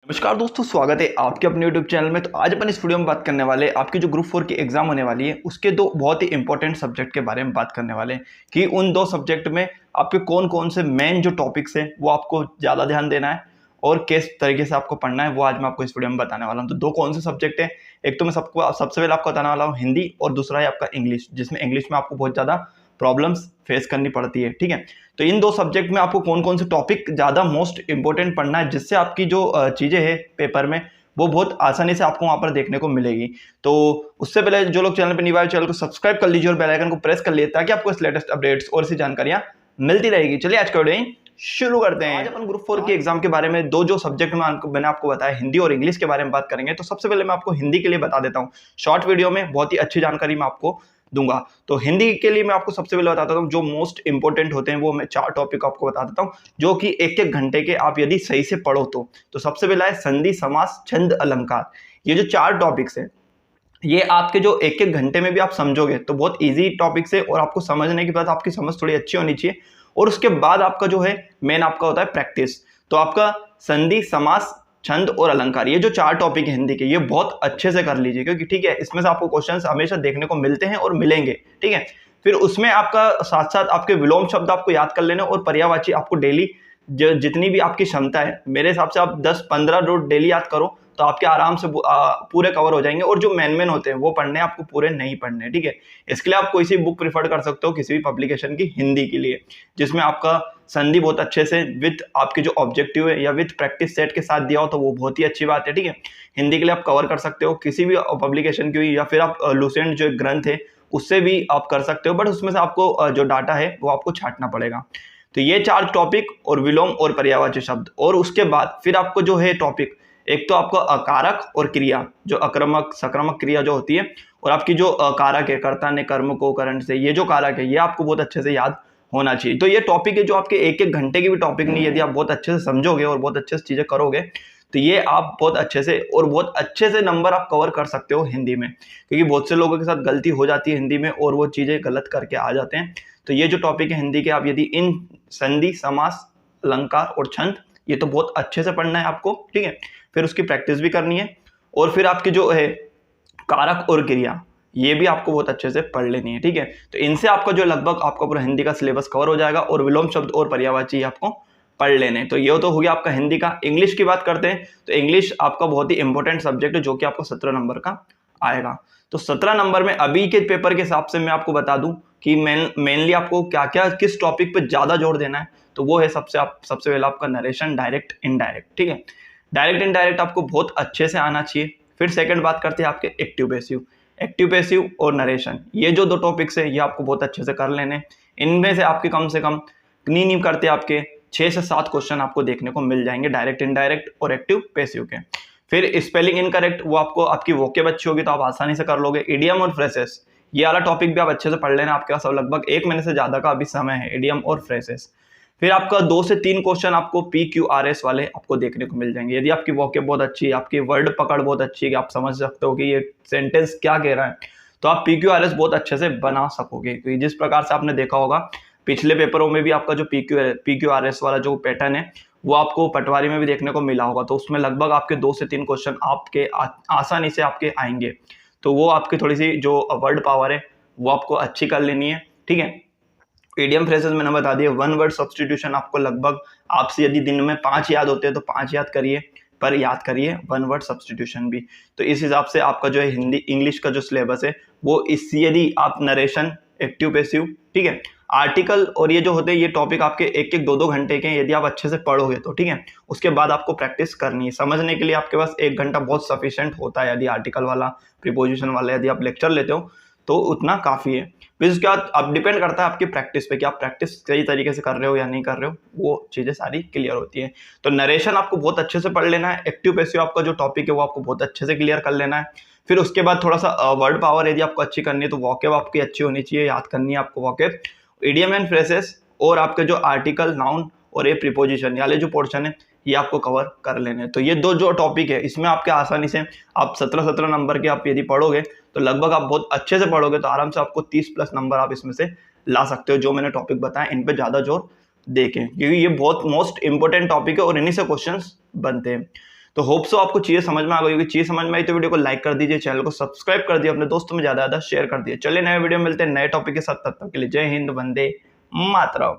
नमस्कार दोस्तों, स्वागत है आपके अपने YouTube चैनल में। तो आज अपन इस वीडियो में बात करने वाले आपकी जो ग्रुप 4 की एग्जाम होने वाली है उसके दो बहुत ही इंपॉर्टेंट सब्जेक्ट के बारे में बात करने वाले हैं कि उन दो सब्जेक्ट में आपके कौन कौन से मेन जो टॉपिक्स हैं वो आपको ज़्यादा ध्यान देना है और किस तरीके से आपको पढ़ना है वो आज मैं आपको इस वीडियो में बताने वाला हूँ। तो दो कौन से सब्जेक्ट है, एक तो मैं सबसे पहले आपको बताने वाला हूँ हिंदी, और दूसरा है आपका इंग्लिश, जिसमें इंग्लिश में आपको बहुत ज़्यादा प्रॉब्लम्स फेस करनी पड़ती है। ठीक है, तो इन दो सब्जेक्ट में आपको कौन कौन से टॉपिक ज़्यादा मोस्ट इंपॉर्टेंट पढ़ना है, जिससे आपकी जो चीज़ें हैं पेपर में वो बहुत आसानी से आपको वहाँ पर देखने को मिलेगी। तो उससे पहले जो लोग चैनल पर नहीं आए, चैनल को सब्सक्राइब कर लीजिए और बेल आइकन को प्रेस कर लीजिए ताकि आपको इस लेटेस्ट अपडेट्स और इसी जानकारियाँ मिलती रहेगी। चलिए आज का वीडियो शुरू करते हैं। आज अपन ग्रुप 4 के एग्जाम के बारे में दो जो सब्जेक्ट मैंने आपको बताया, हिंदी और इंग्लिश के बारे में बात करेंगे। तो सबसे पहले मैं आपको हिंदी के लिए बता देता हूँ, शॉर्ट वीडियो में बहुत ही अच्छी जानकारी मैं आपको दूंगा। तो हिंदी के लिए मैं आपको सबसे पहले बताता हूँ जो मोस्ट इंपोर्टेंट होते हैं, वो मैं 4 टॉपिक आपको बता देता हूँ जो कि एक एक घंटे के आप यदि सही से पढ़ो तो सबसे पहला है संधि, समास, छंद, अलंकार। ये जो 4 टॉपिक्स हैं ये आपके जो एक एक घंटे में भी आप समझोगे तो बहुत इजी टॉपिक्स है, और आपको समझने के बाद आपकी समझ थोड़ी अच्छी होनी चाहिए। और उसके बाद आपका जो है मेन आपका होता है प्रैक्टिस। तो आपका संधि, समास, छंद और अलंकार, ये जो 4 टॉपिक है हिंदी के, ये बहुत अच्छे से कर लीजिए, क्योंकि ठीक है इसमें से आपको क्वेश्चंस हमेशा देखने को मिलते हैं और मिलेंगे। ठीक है, फिर उसमें आपका साथ साथ आपके विलोम शब्द आपको याद कर लेना, और पर्यायवाची आपको डेली जितनी भी आपकी क्षमता है, मेरे हिसाब से आप 10-15 रोज डेली याद करो तो आपके आराम से पूरे कवर हो जाएंगे। और जो मेन होते हैं वो पढ़ने आपको पूरे नहीं पढ़ने। ठीक है, इसके लिए आप कोई सी बुक प्रिफर कर सकते हो किसी भी पब्लिकेशन की हिंदी के लिए, जिसमें आपका संधि बहुत अच्छे से विद आपके जो ऑब्जेक्टिव है या विद प्रैक्टिस सेट के साथ दिया हो तो वो बहुत ही अच्छी बात है। ठीक है, हिंदी के लिए आप कवर कर सकते हो किसी भी पब्लिकेशन की, या फिर आप लुसेंट जो ग्रंथ है उससे भी आप कर सकते हो, बट उसमें से आपको जो डाटा है वो आपको छांटना पड़ेगा। तो ये 4 टॉपिक और विलोम और पर्यायवाची शब्द। और उसके बाद फिर आपको जो है टॉपिक, एक तो आपका अकारक और क्रिया, जो अक्रमक सक्रमक क्रिया जो होती है, और आपकी जो कारक है, कर्ता ने कर्म को करण से, ये जो कारक है ये आपको बहुत अच्छे से याद होना चाहिए। तो ये टॉपिक है जो आपके एक एक घंटे की भी टॉपिक नहीं, यदि आप बहुत अच्छे से समझोगे और बहुत अच्छे से चीजें करोगे तो ये आप बहुत अच्छे से और बहुत अच्छे से नंबर आप कवर कर सकते हो हिंदी में, क्योंकि बहुत से लोगों के साथ गलती हो जाती है हिंदी में और वो चीजें गलत करके आ जाते हैं। तो ये जो टॉपिक है हिंदी के, आप यदि इन संधि, समास, अलंकार और छंद, ये तो बहुत अच्छे से पढ़ना है आपको। ठीक है, फिर उसकी प्रैक्टिस भी करनी है, और फिर आपकी जो है कारक और क्रिया ये भी आपको बहुत अच्छे से पढ़ लेनी है। ठीक है, तो इनसे आपका जो लगभग आपका पूरा हिंदी का सिलेबस कवर हो जाएगा, और विलोम शब्द और पर्यायवाची आपको पढ़ लेने। तो ये तो हो गया आपका हिंदी का। इंग्लिश की बात करते हैं तो इंग्लिश आपका बहुत ही इंपॉर्टेंट सब्जेक्ट है जो कि आपको 17 नंबर का आएगा। तो 17 नंबर में अभी के पेपर के हिसाब से मैं आपको बता दूं कि मेनली आपको क्या क्या किस टॉपिक पे ज्यादा जोर देना है, तो वो है सबसे पहले आपका नरेशन, डायरेक्ट, इनडायरेक्ट। ठीक है, डायरेक्ट इनडायरेक्ट आपको बहुत अच्छे से आना चाहिए। फिर सेकंड बात करते हैं आपके एक्टिव पैसिव। एक्टिव पैसिव और नरेशन, ये जो 2 टॉपिक्स है ये आपको बहुत अच्छे से कर लेने। इनमें से आपके कम से कम नहीं करते आपके 6 से 7 क्वेश्चन आपको देखने को मिल जाएंगे डायरेक्ट इनडायरेक्ट और एक्टिव पैसिव के। फिर स्पेलिंग इनकरेक्ट, वो आपको आपकी वोकेब अच्छी होगी तो आप आसानी से कर लोगे। इडियम और फ्रेसेस, ये वाला टॉपिक भी आप अच्छे से पढ़ लेना, आपके पास लगभग 1 महीने से ज्यादा का अभी समय है, इडियम और फ्रेसेस। फिर आपका 2 से 3 क्वेश्चन आपको PQRS वाले आपको देखने को मिल जाएंगे। यदि आपकी वोकेब बहुत अच्छी है, आपकी वर्ड पकड़ बहुत अच्छी है कि आप समझ सकते हो कि ये सेंटेंस क्या कह रहा है, तो आप PQRS बहुत अच्छे से बना सकोगे। तो जिस प्रकार से आपने देखा होगा पिछले पेपरों में भी आपका जो PQRS वाला जो पैटर्न है वो आपको पटवारी में भी देखने को मिला होगा, तो उसमें लगभग आपके 2 से 3 क्वेश्चन आपके आसानी से आपके आएंगे। तो वो आपकी थोड़ी सी जो वर्ड पावर है वो आपको अच्छी कर लेनी है। ठीक है, इडियम फ्रेजेस मैंने बता दिया। 1 वर्ड सब्स्टिट्यूशन आपको लगभग, आपसे यदि दिन में 5 याद होते हैं तो 5 याद करिए, पर याद करिए 1 वर्ड सब्स्टिट्यूशन भी। तो इस हिसाब से आपका जो है हिंदी इंग्लिश का जो सिलेबस है वो इस, यदि आप नरेशन, एक्टिव पैसिव, ठीक है, आर्टिकल और ये जो होते हैं ये टॉपिक आपके 1-1, 2-2 घंटे के, यदि आप अच्छे से पढ़ोगे तो ठीक है। उसके बाद आपको प्रैक्टिस करनी है। समझने के लिए आपके पास 1 घंटा बहुत सफिशिएंट होता है, यदि आर्टिकल वाला, प्रीपोजिशन वाला यदि आप लेक्चर लेते हो तो उतना काफी है। फिर उसके बाद अब डिपेंड करता है आपकी प्रैक्टिस पे कि आप प्रैक्टिस सही तरीके से कर रहे हो या नहीं कर रहे हो, वो चीजें सारी क्लियर होती है। तो नरेशन आपको बहुत अच्छे से पढ़ लेना है। एक्टिव पैसिव आपका जो टॉपिक है वो आपको बहुत अच्छे से क्लियर कर लेना है। फिर उसके बाद थोड़ा सा वर्ड पावर यदि आपको अच्छी करनी है तो वोकेब आपकी अच्छी होनी चाहिए, याद करनी है आपको वोकेब, इडियम एंड फ्रेसेस, और आपके जो आर्टिकल, नाउन और ये प्रीपोजिशन वाले जो पोर्शन है ये आपको कवर कर लेने। तो ये 2 जो टॉपिक है इसमें आपके आसानी से आप 17 नंबर के आप यदि पढ़ोगे तो लगभग आप बहुत अच्छे से पढ़ोगे तो आराम से आपको 30+ नंबर आप इसमें से ला सकते हो। जो मैंने टॉपिक बताया इन पे ज्यादा जोर देके, क्योंकि ये बहुत मोस्ट इंपोर्टेंट टॉपिक है और इन्हीं से क्वेश्चंस बनते हैं। तो होप सो आपको चीज़ें समझ में आ गई होगी। चीज़ समझ में आई तो वीडियो को लाइक कर दीजिए, चैनल को सब्सक्राइब कर दिए, अपने दोस्तों में ज़्यादा शेयर कर दिए। चलिए नए वीडियो मिलते हैं नए टॉपिक के साथ, तब तक के लिए जय हिंद, वंदे मातरम।